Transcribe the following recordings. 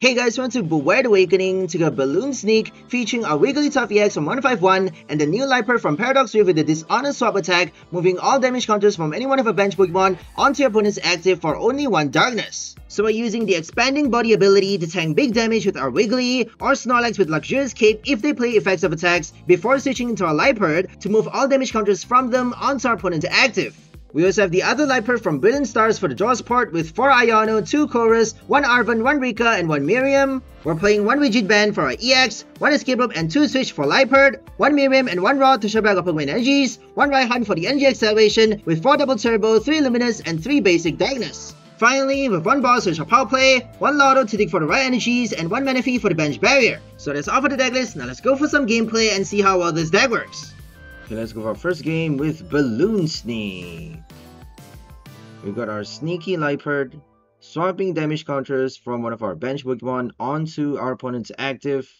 Hey guys, welcome to Beware the Awakening to a balloon sneak featuring a Wigglytuff EX from 151 and the new Liepard from Paradox with the Dishonest Swap attack, moving all damage counters from any one of a bench Pokemon onto your opponent's active for only 1 darkness. So we're using the expanding body ability to tank big damage with our Wiggly or Snorlax with Luxurious Cape if they play effects of attacks before switching into our Liepard to move all damage counters from them onto our opponent's active. We also have the other Liepard from Brilliant Stars for the draw support with 4 Iono, 2 Chorus, 1 Arven, 1 Rika, and 1 Miriam. We're playing 1 Rigid Band for our EX, 1 Escape Rope and 2 Switch for Liepard, 1 Miriam and 1 Raw to show back our Pokemon energies, 1 Raihan for the energy acceleration with 4 Double Turbo, 3 Luminous, and 3 Basic Darkness. Finally, with 1 boss which are power play, 1 Lotto to dig for the right energies, and 1 Manaphy for the bench barrier. So that's all for the deck list. Now let's go for some gameplay and see how well this deck works. Okay, let's go for our first game with Balloon Sneak. We've got our sneaky Liepard, swapping damage counters from one of our bench Pokemon onto our opponent's active.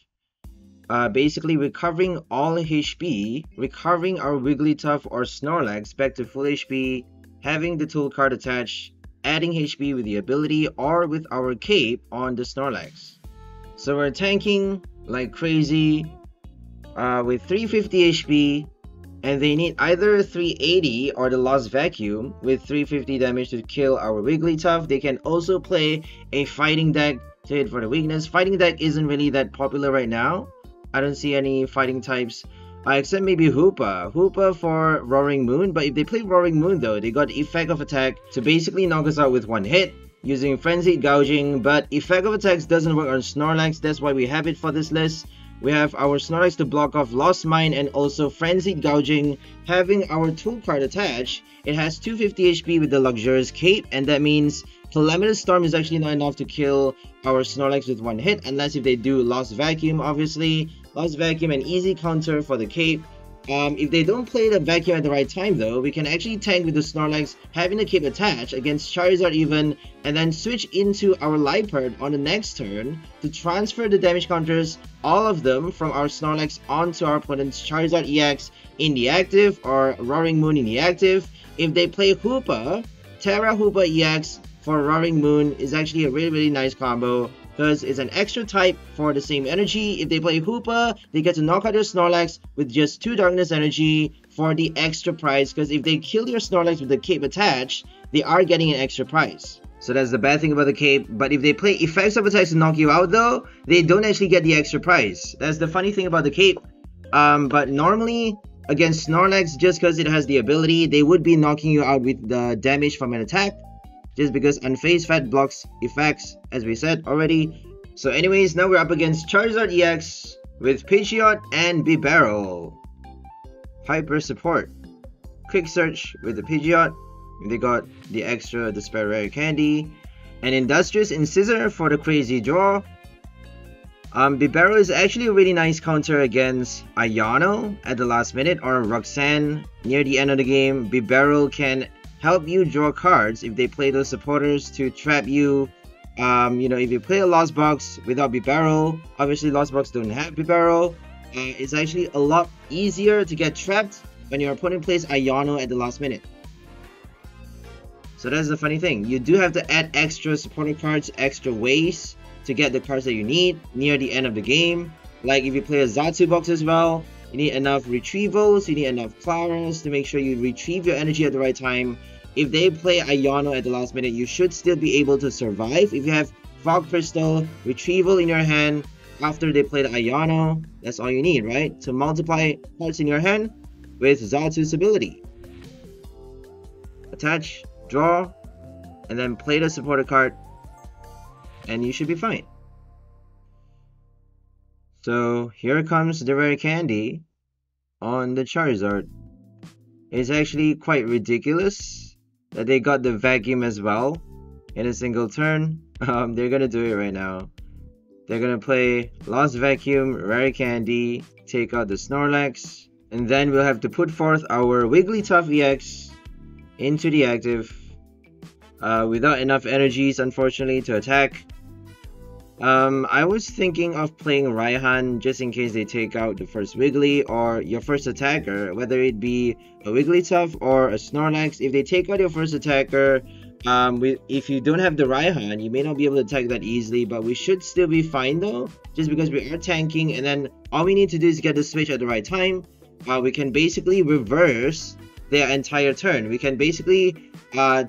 Basically recovering all HP, recovering our Wigglytuff or Snorlax back to full HP, having the tool card attached, adding HP with the ability or with our cape on the Snorlax. So we're tanking like crazy with 350 HP. And they need either 380 or the Lost Vacuum with 350 damage to kill our Wigglytuff. They can also play a fighting deck to hit for the weakness. Fighting deck isn't really that popular right now. I don't see any fighting types except maybe Hoopa. Hoopa for Roaring Moon. But if they play Roaring Moon though, they got effect of attack to basically knock us out with 1 hit using Frenzied Gouging. But effect of attacks doesn't work on Snorlax. That's why we have it for this list. We have our Snorlax to block off Lost Mine and also Frenzied Gouging, having our tool card attached. It has 250 HP with the Luxurious Cape, and that means Calamitous Storm is actually not enough to kill our Snorlax with 1 hit, unless if they do Lost Vacuum, obviously. Lost Vacuum, an easy counter for the Cape. If they don't play the Vacuum at the right time though, we can actually tank with the Snorlax having the Cape attached against Charizard even, and then switch into our Liepard on the next turn to transfer the damage counters, all of them from our Snorlax onto our opponent's Charizard EX in the active or Roaring Moon in the active. If they play Hoopa, Terra Hoopa EX for Roaring Moon is actually a really nice combo, because it's an extra type for the same energy. If they play Hoopa, they get to knock out their Snorlax with just 2 Darkness energy for the extra prize, because if they kill your Snorlax with the cape attached, they are getting an extra prize. So that's the bad thing about the cape. But if they play effects of attacks to knock you out though, they don't actually get the extra prize. That's the funny thing about the cape. But normally against Snorlax, just because it has the ability, they would be knocking you out with the damage from an attack, just because Unfazed Fat blocks effects, as we said already. So anyways, now we're up against Charizard EX with Pidgeot and Bibarel. Hyper support. Quick search with the Pidgeot. They got the extra Despair Rare Candy. And Industrious Incisor for the crazy draw. Bibarel is actually a really nice counter against Iono at the last minute, or Roxanne near the end of the game. Bibarel can help you draw cards if they play those supporters to trap you. If you play a Lost Box without Bibarel, obviously Lost Box don't have Bibarel, it's actually a lot easier to get trapped when your opponent plays Iono at the last minute. So that's the funny thing. You do have to add extra supporter cards, extra ways to get the cards that you need near the end of the game. Like if you play a Xatu box as well, you need enough retrievals, you need enough Claras to make sure you retrieve your energy at the right time. If they play Iono at the last minute, you should still be able to survive. If you have Fog Crystal, Retrieval in your hand after they play the Iono, that's all you need, right? To multiply cards in your hand with Xatu's ability. Attach, draw, and then play the supporter card, and you should be fine. So here comes the Rare Candy on the Charizard. It's actually quite ridiculous that they got the Vacuum as well in a single turn. They're gonna do it right now. They're gonna play Lost Vacuum, Rare Candy, take out the Snorlax, and then we'll have to put forth our Wigglytuff EX into the active without enough energies, unfortunately, to attack. I was thinking of playing Raihan just in case they take out the first Wiggly or your first attacker, whether it be a Wigglytuff or a Snorlax. If they take out your first attacker, if you don't have the Raihan, you may not be able to attack that easily, but we should still be fine though, just because we are tanking, and then all we need to do is get the switch at the right time. We can basically reverse their entire turn. We can basically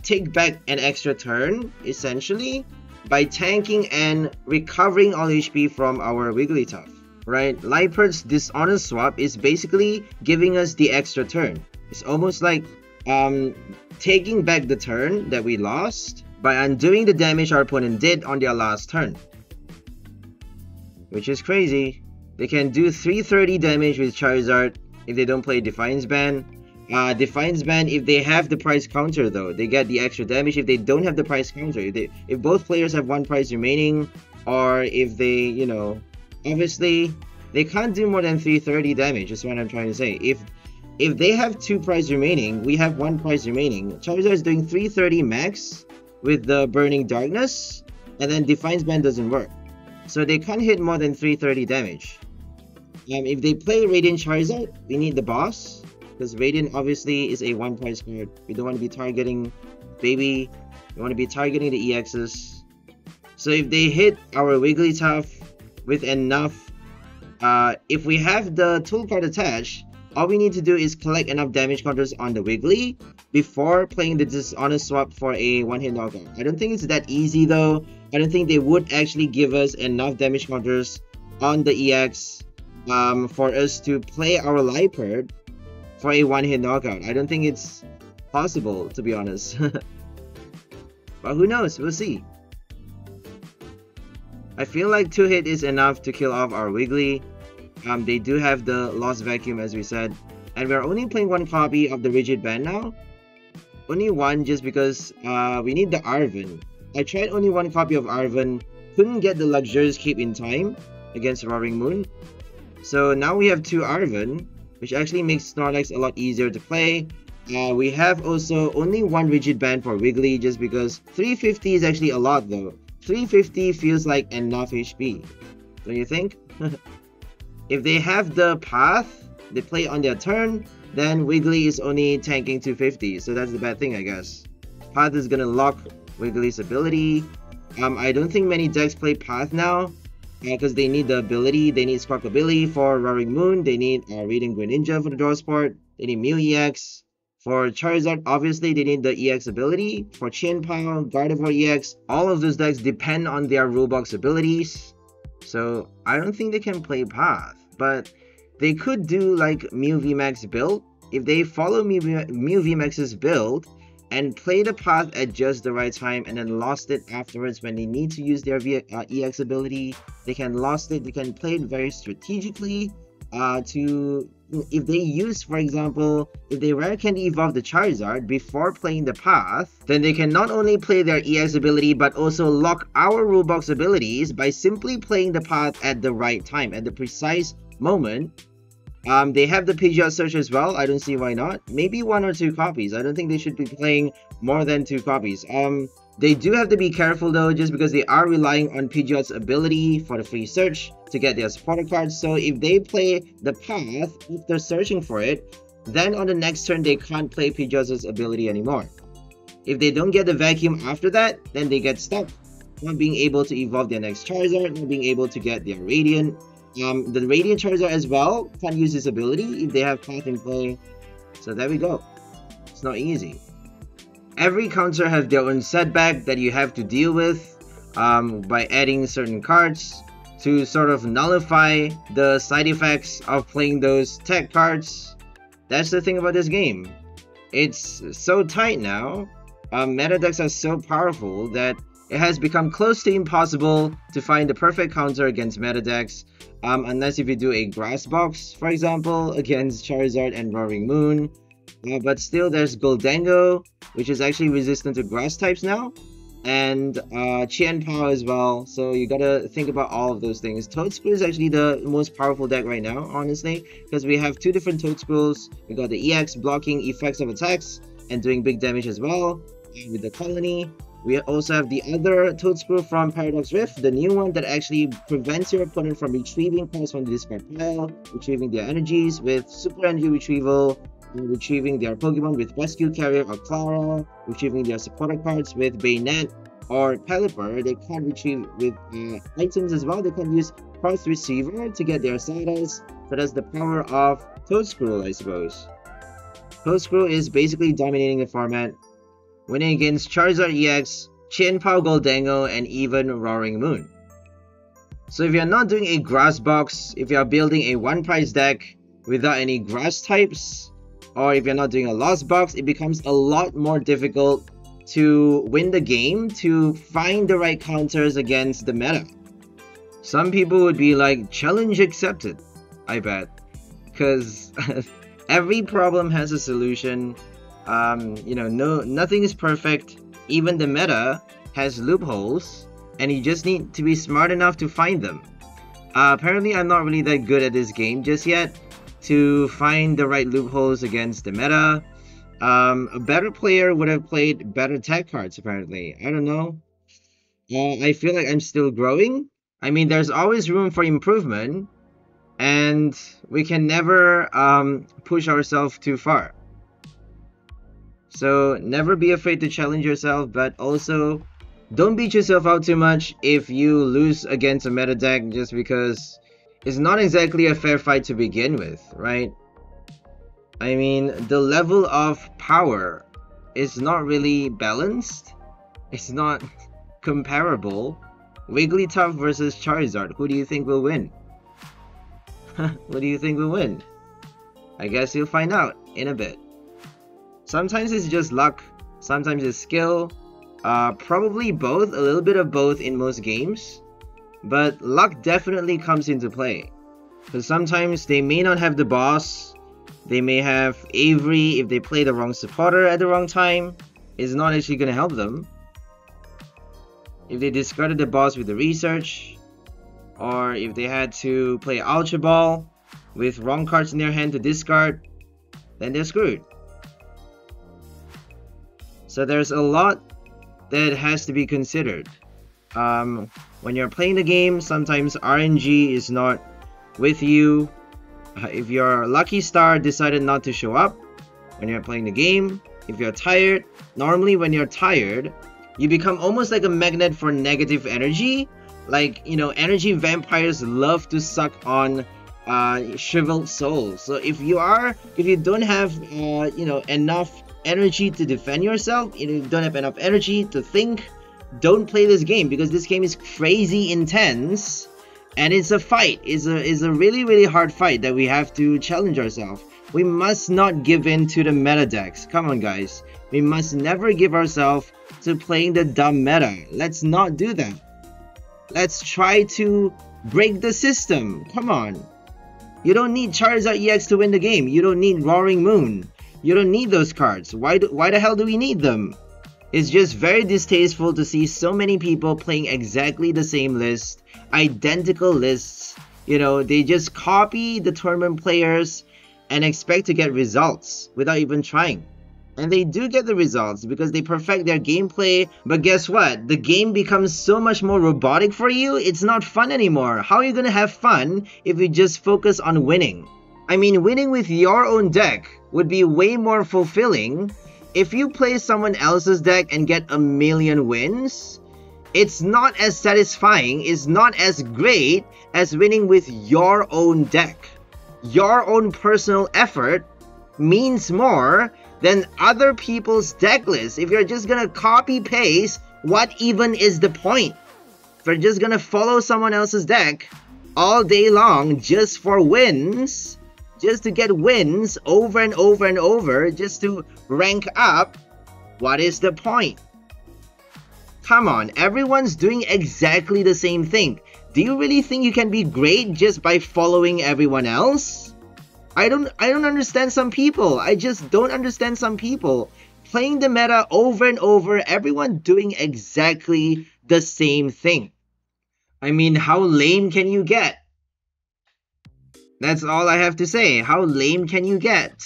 take back an extra turn, essentially, by tanking and recovering all HP from our Wigglytuff, right? Liepard's Dishonest Swap is basically giving us the extra turn. It's almost like taking back the turn that we lost by undoing the damage our opponent did on their last turn, which is crazy. They can do 330 damage with Charizard if they don't play Defiance Band. Defiance Band, if they have the price counter though, they get the extra damage. If they don't have the price counter, if both players have one price remaining, or if they, you know, obviously they can't do more than 330 damage, is what I'm trying to say. If they have 2 price remaining, we have 1 price remaining. Charizard is doing 330 max with the Burning Darkness, and then Defiance Band doesn't work, so they can't hit more than 330 damage. If they play Radiant Charizard, we need the boss, because Radiant obviously is a 1 price card. We don't want to be targeting Baby, we want to be targeting the EXs. So if they hit our Wigglytuff with enough, if we have the tool card attached, all we need to do is collect enough damage counters on the Wiggly before playing the Dishonest Swap for a one-hit knockout. I don't think it's that easy though. I don't think they would actually give us enough damage counters on the EX for us to play our Liepard for a one-hit knockout. I don't think it's possible, to be honest. But who knows? We'll see. I feel like 2-hit is enough to kill off our Wiggly. They do have the Lost Vacuum, as we said, and we're only playing 1 copy of the Rigid Band now. Only 1, just because we need the Arven. I tried only 1 copy of Arven, couldn't get the Luxurious Cape in time against Roaring Moon. So now we have 2 Arven, which actually makes Snorlax a lot easier to play. We have also only 1 Rigid Band for Wiggly, just because 350 is actually a lot though. 350 feels like enough HP, don't you think? If they have the path, they play on their turn, then Wiggly is only tanking 250, so that's the bad thing, I guess. Path is gonna lock Wiggly's ability. I don't think many decks play Path now, because they need the ability. They need Squawkabilly for Roaring Moon, they need Radiant Greninja for the draw support, they need Mew EX. For Charizard, obviously they need the EX ability. For Chien-Pao, Gardevoir EX, all of those decks depend on their rulebox abilities. So I don't think they can play Path, but they could do like Mew VMAX build. If they follow Mew VMAX's build and play the Path at just the right time and then lost it afterwards when they need to use their EX ability, they can lost it. They can play it very strategically if they use, for example, if they rare candy evolve the Charizard before playing the Path, then they can not only play their EX ability but also lock our rulebox abilities by simply playing the Path at the right time, at the precise moment. They have the Pidgeot Search as well. I don't see why not. Maybe 1 or 2 copies. I don't think they should be playing more than 2 copies. They do have to be careful though, just because they are relying on Pidgeot's ability for the free search to get their supporter cards. So if they play the Path after searching for it, then on the next turn they can't play Pidgeot's ability anymore. If they don't get the Vacuum after that, then they get stuck, not being able to evolve their next Charizard, not being able to get their Radiant. The Radiant Charizard as well can't use his ability if they have Path in play. So there we go. It's not easy. Every counter has their own setback that you have to deal with by adding certain cards to sort of nullify the side effects of playing those tech cards. That's the thing about this game. It's so tight now. Meta decks are so powerful that it has become close to impossible to find the perfect counter against meta decks, unless if you do a Grass Box, for example, against Charizard and Roaring Moon. But still, there's Goldango, which is actually resistant to grass types now, and Chien-Pao as well. So you gotta think about all of those things. Toedscrew is actually the most powerful deck right now, honestly, because we have 2 different Toedscrews. We got the EX blocking effects of attacks and doing big damage as well with the Colony. We also have the other Toedscrew from Paradox Rift, the new one that actually prevents your opponent from retrieving cards from the discard pile, retrieving their energies with Super Energy Retrieval. retrieving their Pokemon with Rescue Carrier or Clara, retrieving their supporter cards with Bayonet or Pelipper. They can retrieve with items as well. They can use Cross Receiver to get their status. So that's the power of Toedscruel, I suppose. Toedscruel is basically dominating the format, winning against Charizard EX, Chien-Pao Goldengo, and even Roaring Moon. So if you're not doing a grass box, if you're building a one price deck without any grass types, or if you're not doing a lost box, it becomes a lot more difficult to win the game, to find the right counters against the meta. Some people would be like, challenge accepted, I bet. Because every problem has a solution. You know, nothing is perfect. Even the meta has loopholes, and you just need to be smart enough to find them. Apparently, I'm not really that good at this game just yet to find the right loopholes against the meta. A better player would have played better tech cards, apparently. I don't know. I feel like I'm still growing. I mean, there's always room for improvement, and we can never push ourselves too far. So never be afraid to challenge yourself, but also don't beat yourself out too much if you lose against a meta deck just because it's not exactly a fair fight to begin with, right? I mean, the level of power is not really balanced. It's not comparable. Wigglytuff versus Charizard. Who do you think will win? What do you think will win? I guess you'll find out in a bit. Sometimes it's just luck, sometimes it's skill, probably both, a little bit of both in most games, but luck definitely comes into play. Because sometimes they may not have the boss, they may have Avery. If they play the wrong supporter at the wrong time, it's not actually going to help them. If they discarded the boss with the research, or if they had to play Ultra Ball with wrong cards in their hand to discard, then they're screwed. So there's a lot that has to be considered. When you're playing the game, sometimes RNG is not with you. If your lucky star decided not to show up when you're playing the game, if you're tired, normally when you're tired, you become almost like a magnet for negative energy. Like, you know, energy vampires love to suck on shriveled souls. So if you don't have you know, enough energy to defend yourself, you don't have enough energy to think, don't play this game, because this game is crazy intense and it's a fight. It's a really hard fight that we have to challenge ourselves. We must not give in to the meta decks. Come on, guys, we must never give ourselves to playing the dumb meta. Let's not do that. Let's try to break the system. Come on, you don't need Charizard EX to win the game. You don't need Roaring Moon. You don't need those cards. Why the hell do we need them? It's just very distasteful to see so many people playing exactly the same list, identical lists. You know, they just copy the tournament players and expect to get results without even trying. And they do get the results because they perfect their gameplay, but guess what? The game becomes so much more robotic for you, it's not fun anymore. How are you gonna have fun if you just focus on winning? I mean, winning with your own deck would be way more fulfilling. If you play someone else's deck and get a million wins, it's not as satisfying, it's not as great as winning with your own deck. Your own personal effort means more than other people's deck lists. If you're just gonna copy paste, what even is the point? If you're just gonna follow someone else's deck all day long just for wins, just to get wins over and over and over, just to rank up, what is the point? Come on, everyone's doing exactly the same thing. Do you really think you can be great just by following everyone else? I don't understand some people. I just don't understand some people. Playing the meta over and over, everyone doing exactly the same thing. I mean, how lame can you get? That's all I have to say. How lame can you get?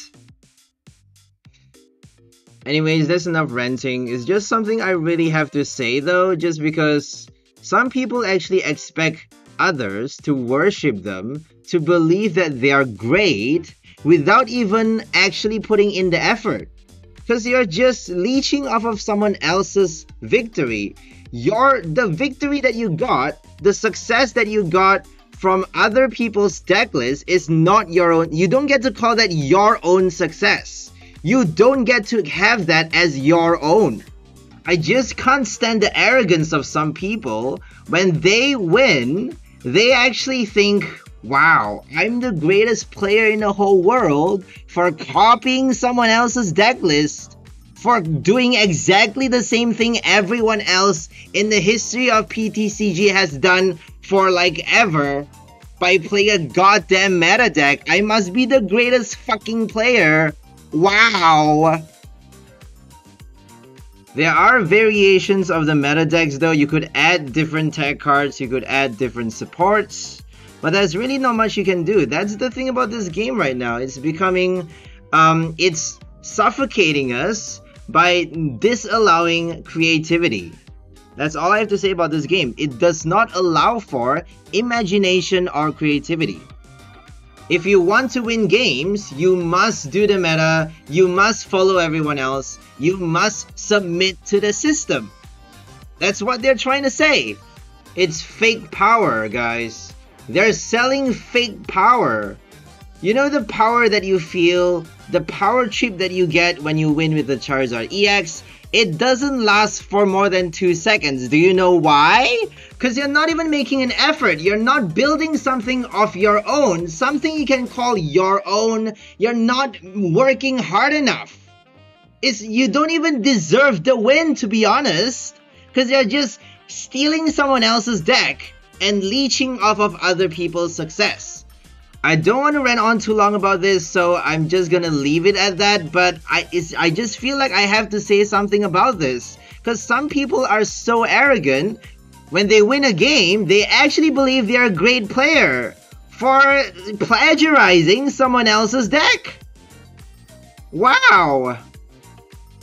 Anyways, that's enough ranting. It's just something I really have to say though, just because some people actually expect others to worship them, to believe that they are great, without even actually putting in the effort. Because you're just leeching off of someone else's victory. The victory that you got, the success that you got from other people's deck list is not your own. You don't get to call that your own success. You don't get to have that as your own. I just can't stand the arrogance of some people. When they win, they actually think, wow, I'm the greatest player in the whole world for copying someone else's deck list, for doing exactly the same thing everyone else in the history of PTCG has done for like ever by playing a goddamn meta deck. I must be the greatest fucking player. Wow. There are variations of the meta decks though. You could add different tech cards, you could add different supports, but there's really not much you can do. That's the thing about this game right now. It's becoming, it's suffocating us by disallowing creativity. That's all I have to say about this game. It does not allow for imagination or creativity. If you want to win games, you must do the meta, you must follow everyone else, you must submit to the system. That's what they're trying to say. It's fake power, guys. They're selling fake power. You know the power that you feel, the power trip that you get when you win with the Charizard EX? It doesn't last for more than 2 seconds. Do you know why? Because you're not even making an effort. You're not building something of your own, something you can call your own. You're not working hard enough. You don't even deserve the win, to be honest, because you're just stealing someone else's deck and leeching off of other people's success. I don't want to rant on too long about this, so I'm just gonna leave it at that, but I just feel like I have to say something about this, because some people are so arrogant. When they win a game, they actually believe they're a great player for plagiarizing someone else's deck. Wow.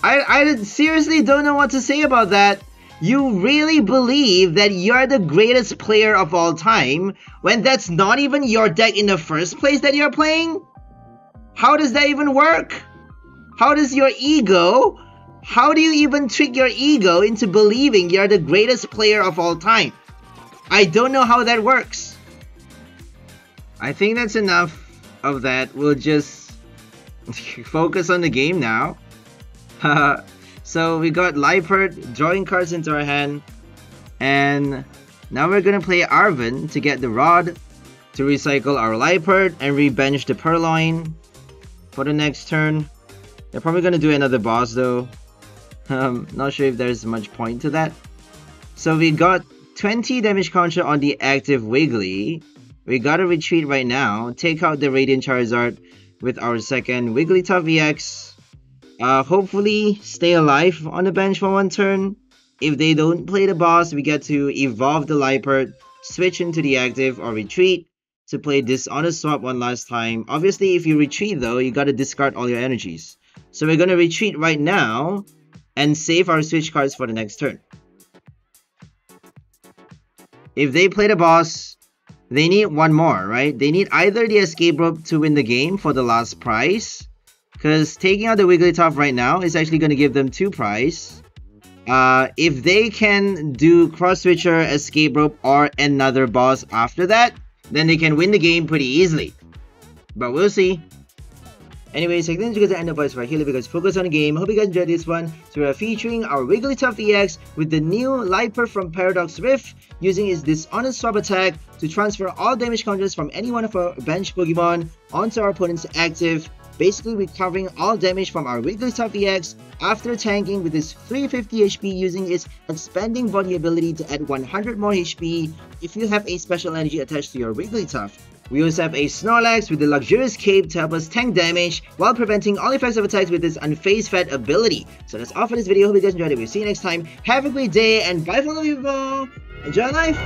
I seriously don't know what to say about that. You really believe that you're the greatest player of all time when that's not even your deck in the first place that you're playing? How does that even work? How do you even trick your ego into believing you're the greatest player of all time? I don't know how that works. I think that's enough of that. We'll just focus on the game now. So we got Liepard drawing cards into our hand, and now we're gonna play Arven to get the rod to recycle our Liepard and rebench the Purrloin for the next turn. They're probably gonna do another boss though. Not sure if there's much point to that. So we got 20 damage counter on the active Wiggly. We gotta retreat right now, take out the Radiant Charizard with our second Wigglytuff EX. Hopefully stay alive on the bench for one turn. If they don't play the boss, we get to evolve the Liepard, switch into the active or retreat to play Dishonest Swap one last time. Obviously, if you retreat though, you gotta discard all your energies. So we're gonna retreat right now and save our switch cards for the next turn. If they play the boss, they need one more, right? They need either the Escape Rope to win the game for the last prize, because taking out the Wigglytuff right now is actually going to give them 2 prize. If they can do Cross Switcher, Escape Rope, or another boss after that, then they can win the game pretty easily. But we'll see. Anyways, I think you guys are end up right here because focus on the game. Hope you guys enjoyed this one. So we are featuring our Wigglytuff EX with the new Liepard from Paradox Rift, using its Dishonest Swap attack to transfer all damage counters from any one of our bench Pokemon onto our opponent's active, basically recovering all damage from our Wigglytuff EX after tanking with its 350 HP, using its expanding body ability to add 100 more HP if you have a special energy attached to your Wigglytuff. We also have a Snorlax with the luxurious cape to help us tank damage while preventing all effects of attacks with its unfazed fat ability. So that's all for this video. Hope you guys enjoyed it. We'll see you next time. Have a great day and bye for people. Enjoy life.